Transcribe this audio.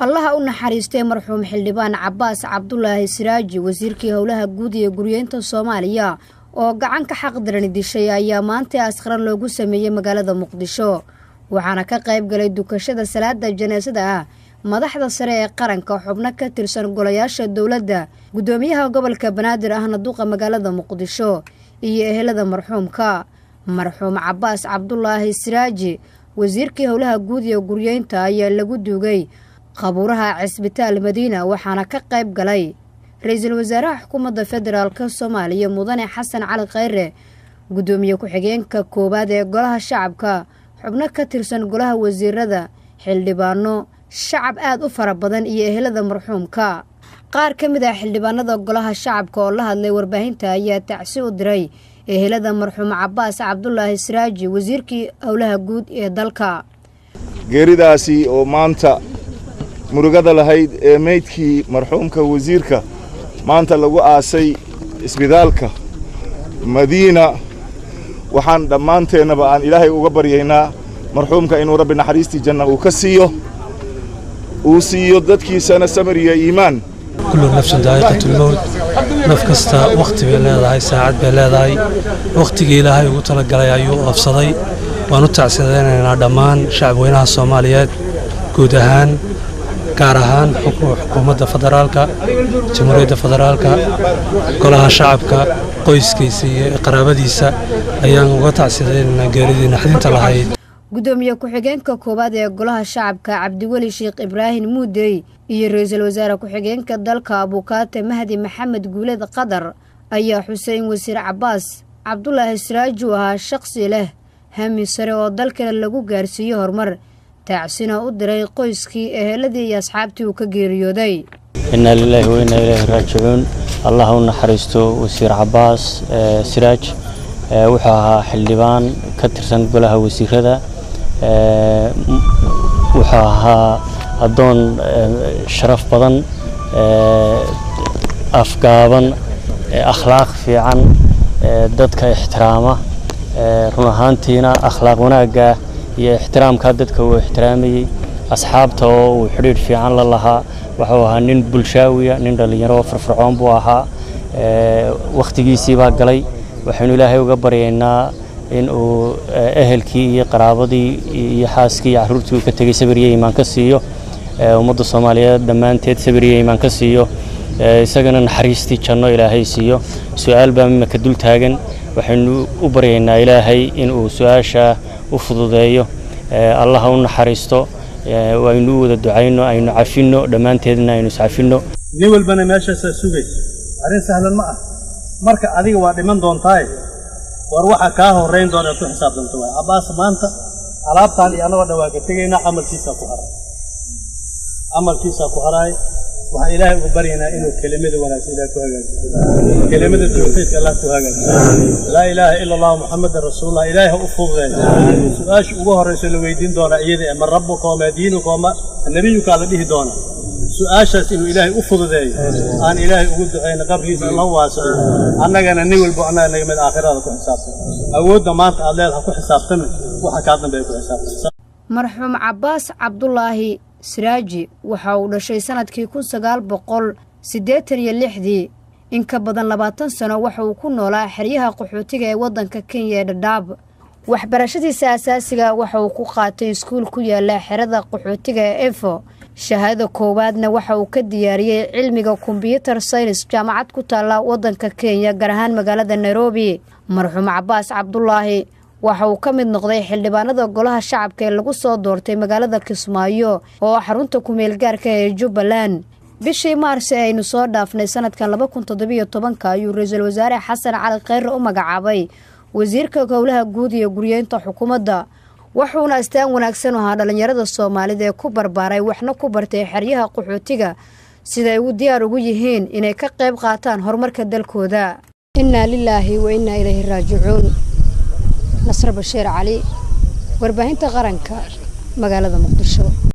الله u naxariistay marxuum xildhibaan Cabbaas Cabdullaahi Siraaji wasiirkii howlaha guud ee guryeynta Soomaaliya oo gacan ka xaq daran dishay ayaa maanta askar loogu sameeyay magaalada Muqdisho waxaana ka qayb galay dukashada salaada janaasada madaxda sare ee qaranka xubno ka tirsan golayaasha dawladda gudoomiyaha gobolka Banaadir ahna duqa magaalada Muqdisho iyo ehelada marxuumka marxuum Cabbaas Cabdullaahi Siraaji wasiirkii howlaha guud ee guryeynta ayaa lagu duugay qabuuraha cisbitaal Madiina waxaana ka qayb galay ra'iisul wasaaraha xukuumadda federaalka Soomaaliya mudane Xasan Cali Khayre gudoomiye ku-xigeenka koobaad ee golaha shacabka xubno ka tirsan golaha wasiirada xildhibaano shacab aad u fara badan iyo ehelada marxuumka qaar ka mid ah xildhibaanada golaha shacabka oo la hadlay warbaahinta ayaa tacsi u diray ehelada marxuum Cabbaas Cabdullaahi Siraaji wasiirkii howlaha guud ee dalka geeridaasi oo maanta murugada lahayd ee meydkii marxuumka wasiirka maanta lagu aasay isbitaalka Madiina waxaan dhammaanteennaba aan ilaahay uga baryaynaa marxuumka inuu rabbi naxariistii janna uu ka siiyo dadkiisana samir iyo iimaan كل نفس ذائقة الموت نفس وقت بلادها ساعات بلادها وقت إلهي وتلقى أيو أفصلي ونطع سيدنا دمان شعب وينها الصوماليات جودهان كارهان حكومة فدرالك جمهورية فدرالك كلها شعبك قيس كيسي قرابة ديسا أيام وقطع سيدنا جاريدين حدين تلاهي gudoomiye ku-xigeenka koobaad ee golaha shacabka Cabdiweli Sheekh Ibraahim Muudey iyo ra'iisul wasaare ku-xigeenka dalka Abukaate Mahdi Maxamed Guuled Qadar ayaa Xuseen wasiir Cabbaas Cabdullaahi Siraaji ahaa shakhsi leh hami sare oo dalka lagu gaarsiiyo horumar tacsina u diray qoyskii eheladii iyo asxaabtii uu ka geeriyooday inna lillahi wa inna ilayhi raaji'uun Allahu naxariisto wasiir Cabbaas Siraaj wuxuu ahaa xildhibaan ka tirsan golaha wasiirada wuxuu ahaa adoon sharaf badan afgaaban akhlaaq fiican dadka ixtiraama run ahaantiina akhlaaq wanaaga iyo ixtiraamka dadka uu ixtiraamayay asxaabta oo uu xiriir fiican la lahaa wuxuu ahaa nin bulshaawiya nin dhalinyaro firfircoon buu ahaa waqtigiisii baa galay waxaanu ilaahay uga baryaynaa in uu ehelkii iyo qaraabadii iyo xaaskii iyo carruurtii uu ka tagay sabir iyo iimaan ka siiyo ummadda Soomaaliyeed dhammaanteed sabir iyo iimaan ka siiyo isagana naxariistii janno ilaahay siiyo su'aal baa mima ka dul taagan waxaanu u baryaynaa ilaahay in uu su'aasha u fududeeyo Allah u naxariisto waynu wada ducayno aynu cafino dhammaanteedna aynu iscafino nin walbana meeshaas sugay arrin sahlan ma ah marka adiga waa dhiman doontaa war waxa ka horeyn doona ku xisaabtanto way Cabbaas maanta alaabtaan iyo anaga dhawaaga tagayna amalkiisa ku haray waxa ilaahay ugu baryaynaa inuu kelimada wanaagsan ku hagaajiyo kelimada tawfiiq Allah ku hagaajiyo la ilaaha illa Allah muhammadur rasuulullah ilaahay u fududeeyo su'aasha ugu horeysa la weydiin doona iyada ma rabbuka wa diinuka ma nabiyuka la dhihi doona su'aashaas inuu ilaahay u fududeeyo aan ilaahay ugu duceyna qabriisa Allah waasiyo annagana nin walba naga mid aakhirada ku xisaabtan awoodda maanta aad leedahay ku xisaabtan waxa ka dambeeya ku xisaabtan marxuum Cabbaas Cabdullaahi Siraaji waxa uu dhashay sanadkii 1986 in ka badan 20 sano waxa uu ku noolaa xeryaha qaxootiga ee wadanka Kenya ee Dadaab waxbarashadiisa asaasiga waxa uu ku qaatay iskuul ku yaala xerada qaxootiga ee Efo shahaado koowaadna waxa uu ka diyaariyay cilmiga computer science jaamacad ku taala wadanka Kenya gaar ahaan magaalada Nairobi marxuum Cabbaas Cabdullaahi waxa uu ka mid noqday xildhibaanada golaha shacabka ee lagu soo doortay magaalada Kismaayo oo xarunta ku meel gaarka ee Jubbaland bishii Maarso aynu soo dhaafnay sanadkan 2017 ayuu ra'iisul wasaare Xasan Cali Khayre u magacaabay wasiirka howlaha guud iyo guryeynta xukuumadda wuxuuna astaan wanaagsan u ahaa dhalinyarada Soomaalida ee ku barbaaray waxna ku bartay xeryaha qaxootiga sida ay u diyaar ugu yihiin inay ka qayb qaataan horumarka dalkooda inna lillahi wa inna ilayhi raaji'uun Nasr Bashiir Cali warbaahinta qaranka magaalada Muqdisho